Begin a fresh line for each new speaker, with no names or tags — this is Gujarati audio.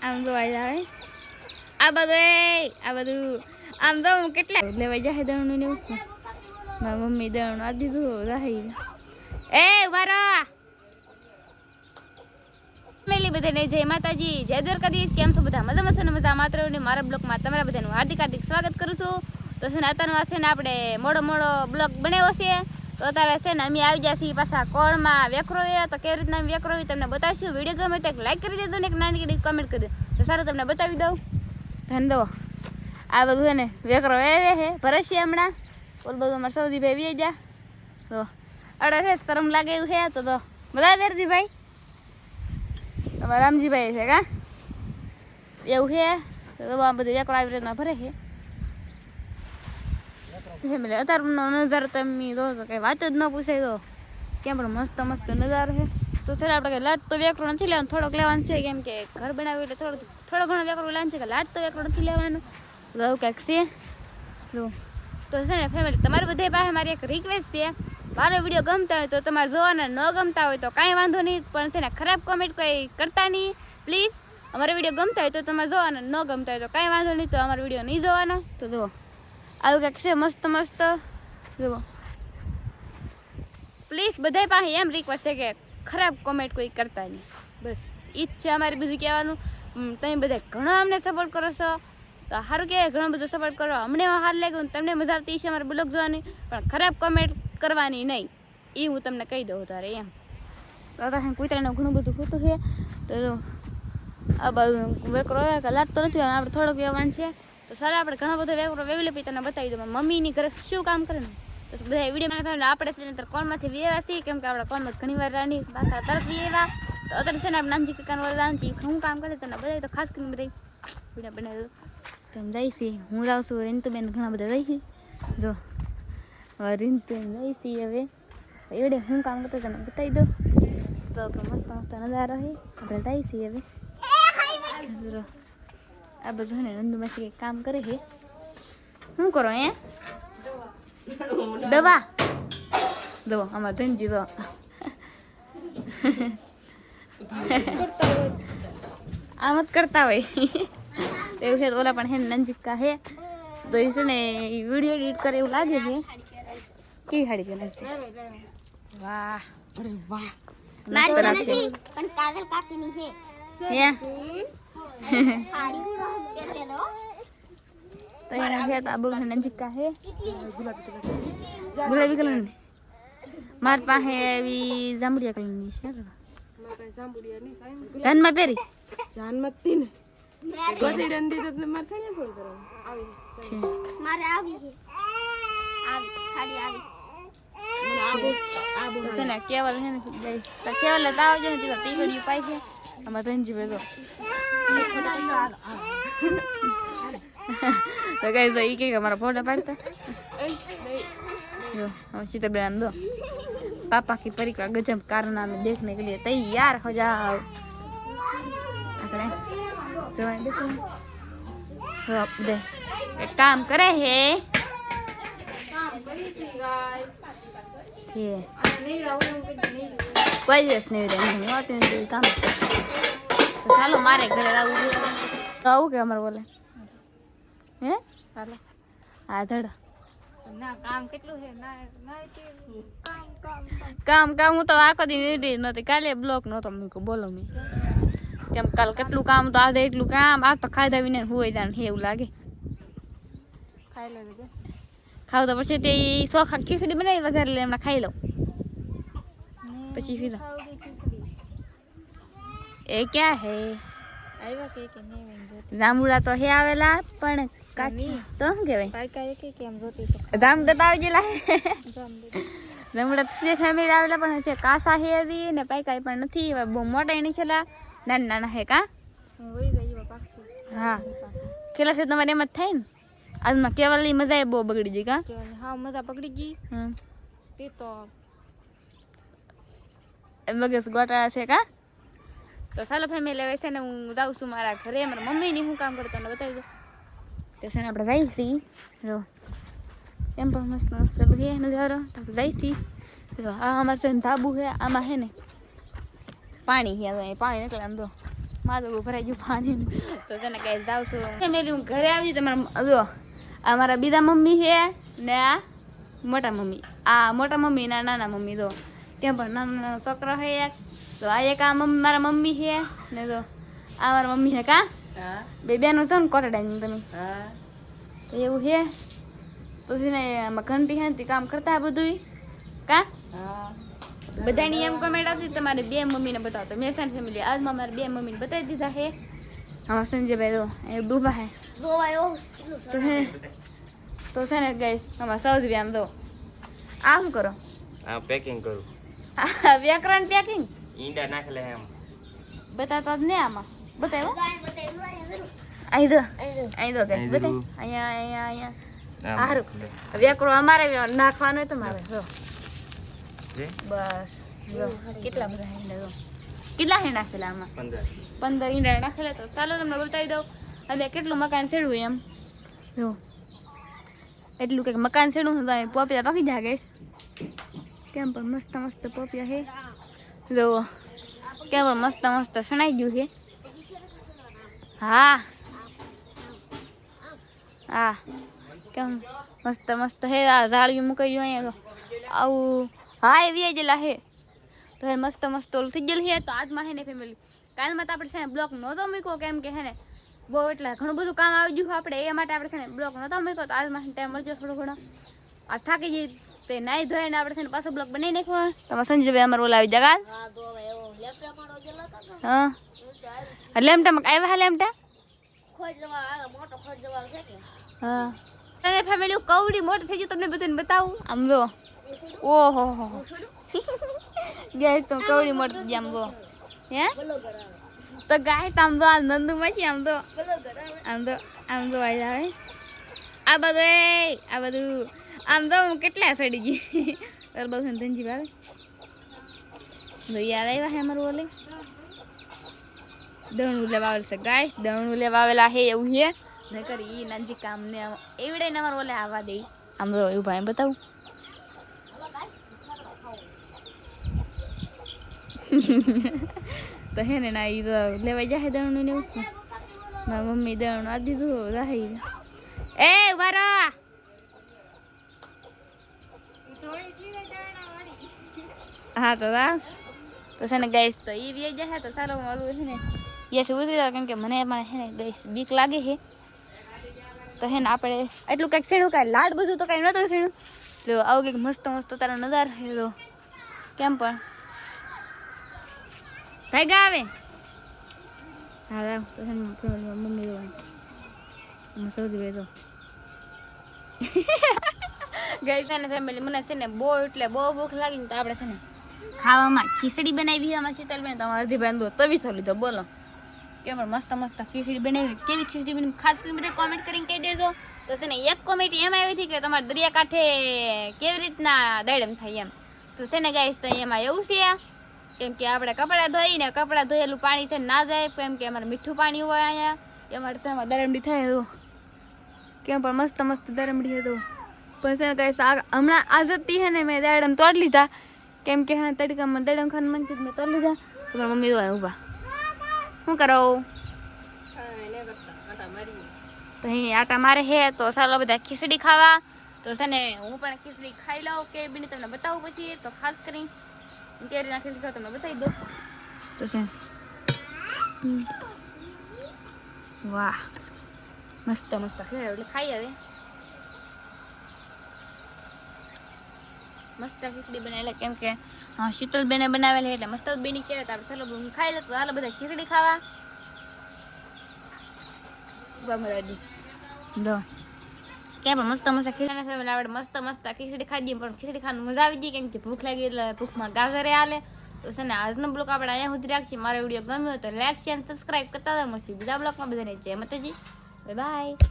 આમ તો આવે આ બધું આમ તો કેટલા લેવાઈ જાય દળનું ને એવું મારી મમ્મી દળનું આ દીધું રાહી એ વારા ફેમિલી બધાને જય માતાજી જય દ્વારકાધીશ કેમ છો બધા મજામાં છો ને મજા માત્ર ને મારા બ્લોગમાં તમારા બધાનું હાર્દિક સ્વાગત કરું છું તો છે ને અત્યારમાં છે ને આપણે મોડો બ્લોગ બનાવ્યો છે તો અત્યારે છે ને અમે આવી ગયા છીએ પાછા કોળમાં વેકરોએ તો કેવી રીતના વેકરોવી તમને બતાવીશું વિડીયો ગમે તો એક લાઈક કરી દેજો ને એક નાની કરી કમેન્ટ કરી દો તો સારું તમને બતાવી દઉં ધંધો આ બધું છે ને વેકરો એ હે ભરે છે હમણાં ઓલ બધું અમારે સૌદીભાઈ વી જા તો અડે છે શરમ લાગે એવું છે તો બધા વેરજીભાઈ અમારા રામજીભાઈ છે કા એવું છે તો આ બધું વેકરો આવી રીતના ભરે છે અત્યારનો નજારો તમે જો તો કઈ વાત જ ન પૂછાય તો કેમ પણ મસ્ત મસ્ત નજારો છે તો સર આપણે કઈ લાટ તો વેકરો નથી લેવાનું થોડોક લેવાનું છે કેમ કે ઘર બનાવ્યું એટલે થોડો ઘણો વેકરો લેવાનું છે કે લાટ તો વેકરો નથી લેવાનું તો એવું કંઈક છે જો તો છે ને ફેમિલી તમારી બધા પાસે મારી એક રિક્વેસ્ટ છે મારો વિડીયો ગમતા હોય તો તમારે જોવાના ન ગમતા હોય તો કાંઈ વાંધો નહીં પણ છે ને ખરાબ કોમેન્ટ કોઈ કરતા નહીં પ્લીઝ અમારો વિડીયો ગમતા હોય તો તમારે જોવાના ન ગમતા હોય તો કાંઈ વાંધો નહીં તો અમારો વિડીયો નહીં જોવાના તો જુઓ આવું કંઈક છે મસ્ત મસ્ત જુઓ પ્લીઝ બધા પાસે એમ રિક્વેસ્ટ છે કે ખરાબ કોમેન્ટ કોઈ કરતા નહીં બસ એ જ છે અમારે બીજું કહેવાનું તમે બધા ઘણો અમને સપોર્ટ કરો છો તો સારું કહેવાય ઘણો બધો સપોર્ટ કરો અમને હાર લાગ્યું તમને મજા આવતી છે અમારે બ્લોગ જોવાની પણ ખરાબ કોમેન્ટ કરવાની નહીં એ હું તમને કહી દઉં તારે એમ તો અત્યારે કૂતરાને ઘણું બધું હોતું છે તો આ બધું વેકરો લાગતો નથી આપણે થોડોક વ્યવહાન છે તો સારા આપણે ઘણો બધો વેકરો વેવી પછી તમને બતાવી દઉં મમ્મીની ઘરે શું કામ કરે ને તો બધા વિડીયોમાં આપણે છે ને કોણમાંથી વેવા છીએ કેમ કે આપણે કોણમાં ઘણી વાર રાની પાછા તરત વેવા તો અત્યારે છે ને આપણે નાનજી કાકાનું વાળા નાનજી શું કામ કરે તમને બધા તો ખાસ કરીને બધા વિડીયો બનાવી દઉં તમે જઈશી હું જાઉં છું રીન્તુબેન ઘણા બધા જઈશી જો હવે રીન્તુબેન જઈશી હવે એવડે હું કામ કરતા તમને બતાવી દઉં તો મસ્ત મસ્ત નજારો છે આપણે જઈશી હવે આ બધું ને નંદુ માસી કંઈક કામ કરે છે શું કરો અહીંયા દવા દો આમાં ધનજી દો આમ જ કરતા હોય એવું છે ઓલા પણ હે નંજીકા હે તો એ છે ને વિડીયો એડિટ કરે એવું લાગે છે કેવી સાડી છે નંજી વાહ અરે વાહ નાસ્તો રાખશે પણ કાજલ કાકીની છે હે તો એના છે તો આ બહુ નજીકા છે ગુલાબી કલરની મારી પાસે એવી જાંબુડિયા કલરની છે જાનમાં પહેરી જાનમાં જ ને ગોતી રંદી તો મારે સાને ફોન કરવાનો આવી મારે આવી છે આ ખાલી આવી છે ને કેવલ છે ને તો કેવલ તાવ છે ને ટીકડીયું પાઈ છે આમાં ધનજી બેદો તો કઈ તો ઈ કે અમારા ફોટો પાડતા જો हम चित्र बना दो पापा की परिक्रमा गजब कारनामे में देखने के लिए तैयार हो जाओ अगले जो है देखो हो दे एक काम करे है ये कोई दिवस नहीं रहे नहीं होते हैं काम तो चलो मारे घरे रहू के हमारे बोले हैं चलो आधड़ ના કામ કેટલું છે ના કામ હું તો આખો દી રેડી નહોતી કાલે બ્લોક નહોતો મૂકો બોલો મે કેમ કાલ કેટલું કામ તો આજે એટલું કામ આ તો ખાધા વિના હોય જાણ એવું લાગે ખાઈ લે ખાવ તો પછી તે ચોખા ખીચડી બનાવી વઘારી લે એમના ખાઈ લઉં પછી ફીર એ ક્યાં હે આવ્યા કે નહીં જાંબુડા તો હે આવેલા પણ કાચી તો શું કહેવાય પાકા કે કેમ જોતી તો જામડા આવી ગયેલા જામડા તો છે ફેમિલી આવેલા પણ છે કાસા હે દી ને પાકા પણ નથી બહુ મોટા એની છેલા નાના નાના હે કા વઈ ગઈ પાક્ષી હા કેલા છે તમારે એમ જ થાય ને આજમાં કેવલની મજા બહુ બગડી ગઈ કા હા મજા બગડી ગઈ તે તો મગસ ગોટાળા છે કા તો ચાલો ફેમિલી હવે છે ને હું જાઉં છું મારા ઘરે મારા મમ્મીની શું કામ કરતો ને બતાવી દો તો છે ને આપણે જઈશી જો એમ પણ મસ્ત મસ્ત છે નજારો તો આપણે જઈશી જો આ અમારે છે ધાબુ છે આમાં છે ને પાણી છે પાણી નીકળે આમ તો મારું ભરાઈ ગયું પાણી તો તેને કઈ જાઉં છું ફેમિલી હું ઘરે આવી તમારા જો આ મારા બીજા મમ્મી છે ને આ મોટા મમ્મી આ મોટા મમ્મી ના નાના મમ્મી તો ત્યાં પણ નાના નાના છોકરો છે એક તો આ એક આ મમ્મી મારા મમ્મી છે ને તો આ મારા મમ્મી છે કા બે બેનો છે ને કોટડાની તમે તો એવું છે તો છે ને આમાં ઘંટી છે કામ કરતા બધું કા બધાની એમ કમેન્ટ આવતી તમારે બે મમ્મીને બતાવો તો મેસાન ફેમિલી આજમાં મારે બે મમ્મીને બતાવી દીધા છે હા સંજયભાઈ તો એ ડૂબા છે તો છે ને ગાઈસ અમારા સૌથી આમ તો આ શું કરો
આ પેકિંગ કરું
વ્યાકરણ પેકિંગ
ઈંડા નાખલે એમ
બતાવતા જ ને આમાં બતાવ્યો અહીં દો ગાઈસ બતાય અહીંયા અહીંયા અહીંયા સારું વ્યાકરણ અમારે નાખવાનું હોય તો મારે જો બસ જો કેટલા બધા ઈંડા જો કેટલા હે નાખેલા આમાં 15 ઈંડા નાખેલા તો ચાલો તમને બતાવી દઉં અને કેટલું મકાન છેડવું એમ જો એટલું કંઈક મકાન છેડવું તો પોપિયા પાકી જાય ગઈશ કેમ પણ મસ્ત મસ્ત પોપિયા છે જો કેમ પણ મસ્ત મસ્ત સણાઈ ગયું છે હા હા કેમ મસ્ત મસ્ત હે આ ઝાડિયું મુકાઈ ગયું અહીંયા તો આવું હા એવી ગયેલા હે તો હે મસ્ત મસ્ત ઓલું થઈ ગયેલું છે તો આજમાં હે ને ફેમિલી કાલમાં તો આપણે છે ને બ્લોક નહોતો મૂક્યો કેમ કે હે ને બહુ એટલે ઘણું બધું કામ આવી ગયું આપણે એ માટે આપણે છે ને બ્લોક નહોતો મૂક્યો તો આજમાં ટાઈમ મળજો થોડો ઘણો આજ થાકી જઈ તે નાઈ ધોઈને આપણે છે ને પાછો બ્લોક બનાવી નાખ્યો તમે સંજયભાઈ અમારે ઓલા આવી જગા હા લેમટામાં આવ્યા લેમટા હા અને ફેમિલી કવડી મોટી થઈ ગઈ તમને બધાને બતાવું આમ જો ઓહો હો ગાય તો કવડી મોટી થઈ આમ જો હે તો ગાય તો આમ તો આ નંદુ માસી આમ તો આવી આવે આ બધું આમ તો હું કેટલા સડી ગઈ બહુ ધનજી ભાવે યાદ આવ્યા હે અમારું ઓલે દણું લેવા આવેલ છે ગાય દણું લેવા આવેલા હે એવું છે નકર ઈ નાનજી કામ ને એવડે ને અમાર ઓલે આવવા દે આમ તો એવું ભાઈ બતાવું તો હે ને ના ઈ તો લેવા જાય દણું ને એવું મારી મમ્મી દણું આ દીધું રાહી એ વારો હા તો છે ને ગાઈસ તો ઈ વી જાય તો ચાલો મળું છે ને યસ ઉતરી જાવ કેમ કે મને પણ હે ને ગાઈસ બીક લાગે છે તો હે ને આપણે એટલું કંઈક સીણું કાંઈ લાડ બધું તો કાંઈ નહોતું સીણું તો આવું કંઈક મસ્ત મસ્ત તારો નજારો છે તો કેમ પણ ભાઈ આવે હા રામ તો છે ને મમ્મી સૌથી ભાઈ તો ગઈ છે ને ફેમિલી મને છે ને બહુ એટલે બહુ ભૂખ લાગી તો આપણે છે ને ખાવામાં ખીચડી બનાવી અમારે શીતલબેન તો અમારે અડધી બાંધો તવી થો લીધો બોલો કેમ પણ મસ્ત મસ્ત ખીચડી બનાવી કેવી ખીચડી બની ખાસ કરીને બધા કોમેન્ટ કરીને કહી દેજો તો છે ને એક કોમેન્ટ એમ આવી હતી કે તમારે દરિયાકાંઠે કેવી રીતના દાડમ થાય એમ તો છે ને ગાઈસ તો એમાં એવું છે કેમ કે આપણે કપડાં ધોઈને કપડાં ધોયેલું પાણી છે ના જાય કેમ કે અમારે મીઠું પાણી હોય અહીંયા અમારે તેમાં દાડમડી થાય તો કેમ પણ મસ્ત મસ્ત દાડમડી હતો પણ છે ને ગાઈસ હમણાં આ જતી છે ને મેં દાડમ તોડી લીધા કેમ કે હા તડકામાં દાડમ ખાવાનું મન થયું મેં તોડી લીધા તો મારા મમ્મી તો ઊભા શું કરો તો અહીં આટા મારે હે તો ચાલો બધા ખીચડી ખાવા તો છે ને હું પણ ખીચડી ખાઈ લઉં કે બીને તમને બતાવું પછી તો ખાસ કરી કેવી રીતના ખીચડી ખાવ તમને બતાવી દઉં તો છે વાહ મસ્ત મસ્ત ખીચડી એટલે ખાઈ હવે મસ્ત ખીચડી બનાવેલા કેમ કે હા શીતલબેને બનાવેલી એટલે મસ્ત બેની કહેવાય તો આપણે ચાલો હું ખાઈ લઉં તો ચાલો બધા ખીચડી ખાવા ગમરાડી દો કેમ પણ મસ્ત મસ્ત ખીચડી આપણે મસ્ત મસ્ત ખીચડી ખાઈ દઈએ પણ ખીચડી ખાવાની મજા આવી ગઈ કેમ કે ભૂખ લાગી એટલે ભૂખમાં ગાજરે હાલે તો છે ને આજનો બ્લોગ આપણે અહીંયા સુધી રાખીએ મારો વિડીયો ગમ્યો તો લાઈક શેર સબસ્ક્રાઈબ કરતા મળશે બીજા બ્લોગમાં બધાને જય માતાજી બાય બાય